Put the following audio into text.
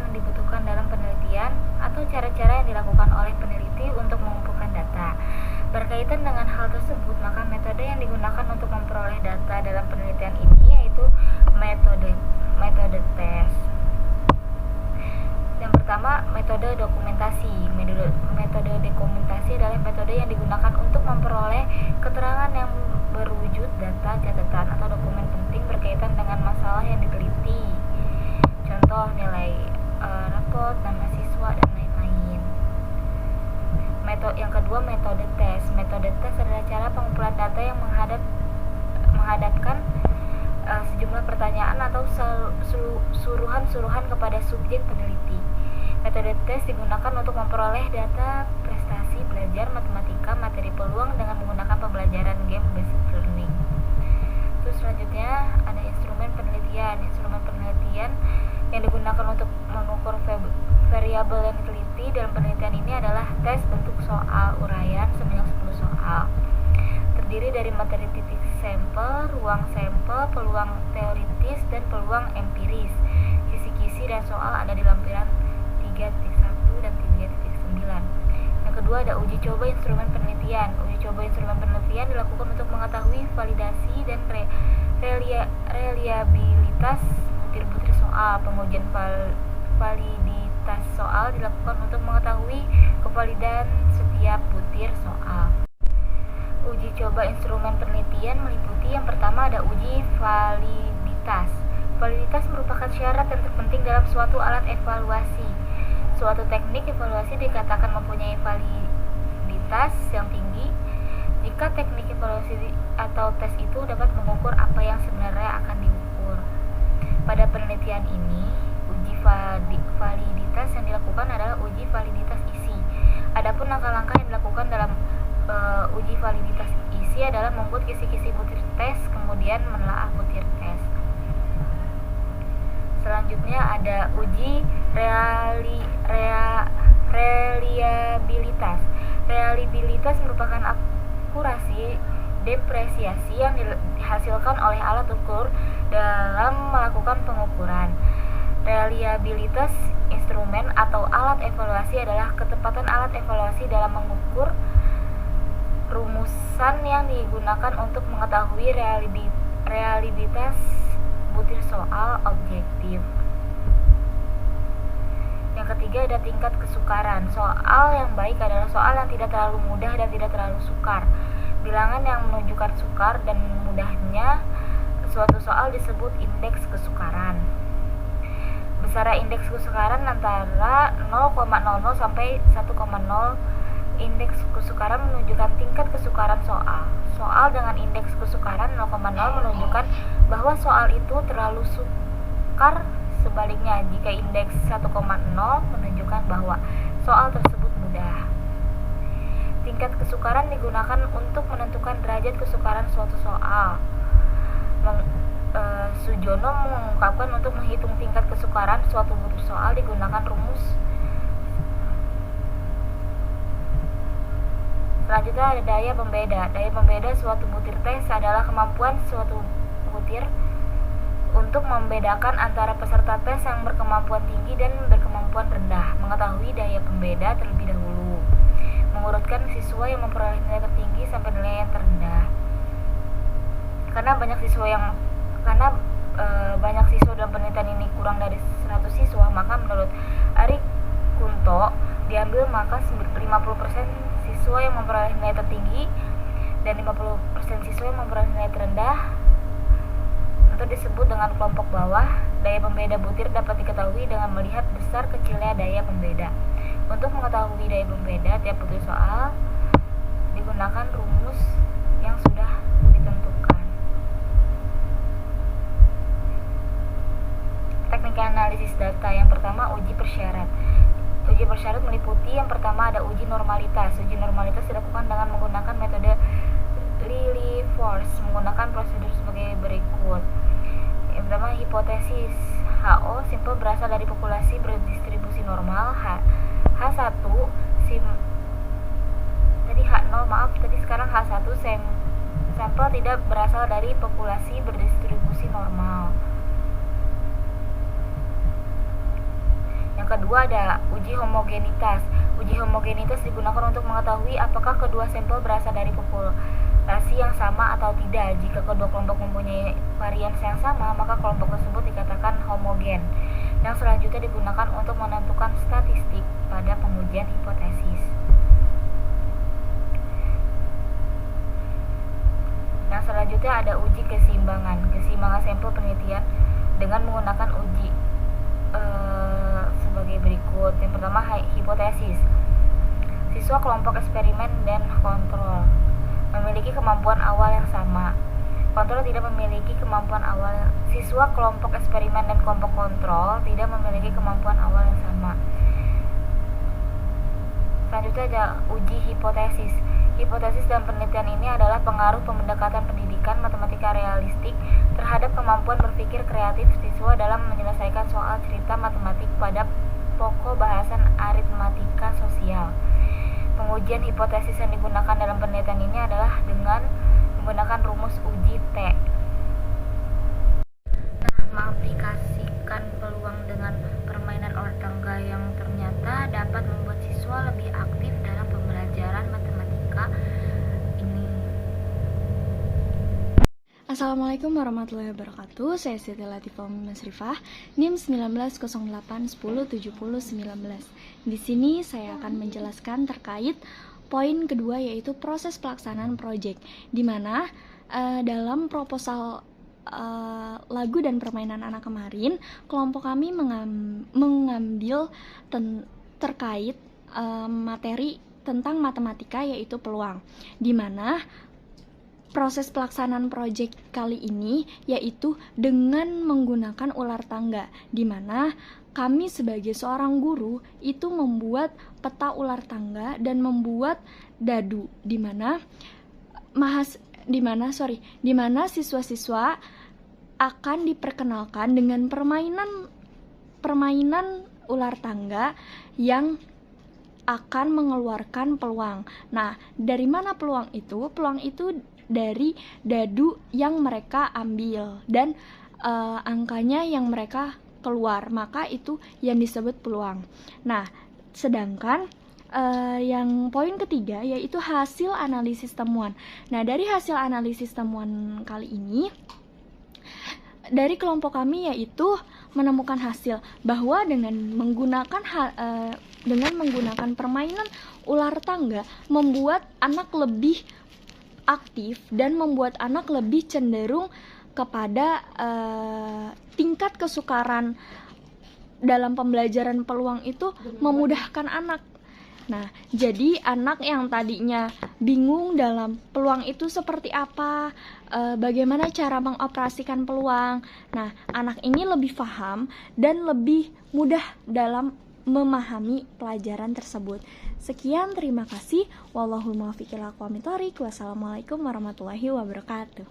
yang dibutuhkan dalam penelitian atau cara-cara yang dilakukan oleh peneliti untuk mengumpulkan data. Berkaitan dengan hal tersebut, maka metode yang digunakan untuk memperoleh data dalam penelitian ini yaitu metode tes. Yang pertama, metode dokumentasi. Metode dokumentasi adalah metode yang digunakan untuk memperoleh keterangan yang berwujud data, catatan, atau dokumen penting berkaitan dengan masalah yang diteliti. Contoh, nilai rapot, nama siswa, dan lain-lain. Yang kedua, metode tes. Metode tes adalah cara pengumpulan data yang menghadapkan sejumlah pertanyaan atau suruhan-suruhan kepada subjek peneliti. Metode tes digunakan untuk memperoleh data prestasi belajar matematika materi peluang dengan menggunakan pembelajaran game-based learning. Terus selanjutnya ada instrumen penelitian. Instrumen penelitian yang digunakan untuk mengukur variabel yang diteliti dalam penelitian ini adalah tes bentuk soal uraian sebanyak 10 soal. Terdiri dari materi titik sampel, ruang sampel, peluang teoritis, dan peluang empiris. Kisi-kisi dan soal ada di lampiran 3.1 dan 3.9. Yang kedua ada uji coba instrumen penelitian. Uji coba instrumen penelitian dilakukan untuk mengetahui validasi dan reliabilitas butir-butir soal. Pengujian validitas soal dilakukan untuk mengetahui kevalidan setiap butir soal. Uji coba instrumen penelitian meliputi yang pertama ada uji validitas. Validitas merupakan syarat yang terpenting dalam suatu alat evaluasi. Suatu teknik evaluasi dikatakan mempunyai validitas yang tinggi jika teknik evaluasi atau tes itu dapat mengukur apa yang sebenarnya akan diukur. Pada penelitian ini, uji validitas yang dilakukan adalah uji validitas isi. Adapun langkah-langkah yang dilakukan dalam uji validitas isi adalah membuat kisi-kisi butir tes, kemudian menelaah butir tes. Selanjutnya ada uji reliabilitas. Reliabilitas merupakan akurasi depresiasi yang dihasilkan oleh alat ukur dalam melakukan pengukuran. Reliabilitas instrumen atau alat evaluasi adalah ketepatan alat evaluasi dalam mengukur rumusan yang digunakan untuk mengetahui reliabilitas butir soal objektif. Yang ketiga ada tingkat kesukaran. Soal yang baik adalah soal yang tidak terlalu mudah dan tidak terlalu sukar. Bilangan yang menunjukkan sukar dan mudahnya suatu soal disebut indeks kesukaran. Besaran indeks kesukaran antara 0,00 sampai 1,0. Indeks kesukaran menunjukkan tingkat kesukaran soal. Soal dengan indeks kesukaran 0,0 menunjukkan bahwa soal itu terlalu sukar. Sebaliknya, jika indeks 1,0 menunjukkan bahwa soal tersebut mudah. Tingkat kesukaran digunakan untuk menentukan derajat kesukaran suatu soal. Sujono mengungkapkan untuk menghitung tingkat kesukaran suatu butir soal digunakan rumus. Selanjutnya ada daya pembeda. Daya pembeda suatu butir tes adalah kemampuan suatu butir untuk membedakan antara peserta tes yang berkemampuan tinggi dan berkemampuan rendah. Mengetahui daya pembeda terlebih dahulu. Mengurutkan siswa yang memperoleh nilai tertinggi sampai nilai yang terendah. Karena banyak siswa dalam penelitian ini kurang dari 100 siswa, maka menurut Ari Kunto diambil maka 50% siswa yang memperoleh nilai tertinggi dan 50% siswa yang memperoleh nilai terendah atau disebut dengan kelompok bawah. Daya pembeda butir dapat diketahui dengan melihat besar kecilnya daya pembeda. Untuk mengetahui daya pembeda tiap butir soal digunakan rumus yang sudah ditentukan. Teknik analisis data yang pertama uji persyarat. Uji persyarat meliputi yang pertama ada uji normalitas. Uji normalitas dilakukan dengan menggunakan metode Lilliefors menggunakan prosedur sebagai berikut. Yang pertama hipotesis HO simpel berasal dari populasi berdistribusi normal. H1 sekarang H1 sampel tidak berasal dari populasi berdistribusi normal. Yang Yang kedua ada uji homogenitas. Uji homogenitas digunakan untuk mengetahui apakah kedua sampel berasal dari populasi yang sama atau tidak. Jika kedua kelompok mempunyai varian yang sama, maka kelompok tersebut dikatakan homogen. Yang selanjutnya digunakan untuk menentukan statistik pada pengujian hipotesis. Yang selanjutnya ada uji keseimbangan. Keseimbangan sampel penelitian dengan menggunakan uji sebagai berikut. Yang pertama, hipotesis. Siswa kelompok eksperimen dan kontrol memiliki kemampuan awal yang sama. Kontrol tidak memiliki kemampuan awal. Siswa kelompok eksperimen dan kelompok kontrol tidak memiliki kemampuan awal yang sama. Selanjutnya ada uji hipotesis. Hipotesis dalam penelitian ini adalah pengaruh pendekatan pendidikan matematika realistik terhadap kemampuan berpikir kreatif siswa dalam menyelesaikan soal cerita matematik pada pokok bahasan aritmatika sosial. Pengujian hipotesis yang digunakan dalam penelitian ini adalah dengan menggunakan rumus uji T. Nah, mengaplikasikan peluang dengan permainan ular tangga yang ternyata dapat membuat siswa lebih aktif dalam pembelajaran matematika ini. Assalamualaikum warahmatullahi wabarakatuh. Saya Siti Latifah Masrifah, NIM 1908107019. Di sini saya akan menjelaskan terkait poin kedua, yaitu proses pelaksanaan proyek, di mana dalam proposal lagu dan permainan anak kemarin, kelompok kami mengambil terkait materi tentang matematika, yaitu peluang, di mana proses pelaksanaan proyek kali ini yaitu dengan menggunakan ular tangga, di mana kami sebagai seorang guru itu membuat peta ular tangga dan membuat dadu, di mana siswa-siswa akan diperkenalkan dengan permainan ular tangga yang akan mengeluarkan peluang. Nah, dari mana peluang itu? Peluang itu dari dadu yang mereka ambil dan angkanya yang mereka keluar, maka itu yang disebut peluang. Nah, sedangkan yang poin ketiga yaitu hasil analisis temuan. Nah, dari hasil analisis temuan kali ini dari kelompok kami yaitu menemukan hasil bahwa dengan menggunakan permainan ular tangga membuat anak lebih aktif dan membuat anak lebih cenderung kepada tingkat kesukaran dalam pembelajaran peluang itu memudahkan anak. Nah, jadi anak yang tadinya bingung dalam peluang itu seperti apa, bagaimana cara mengoperasikan peluang. Nah, anak ini lebih paham dan lebih mudah dalam memahami pelajaran tersebut. Sekian, terima kasih. Wallahul muwaffiq ila aqwamit thoriq. Wassalamualaikum warahmatullahi wabarakatuh.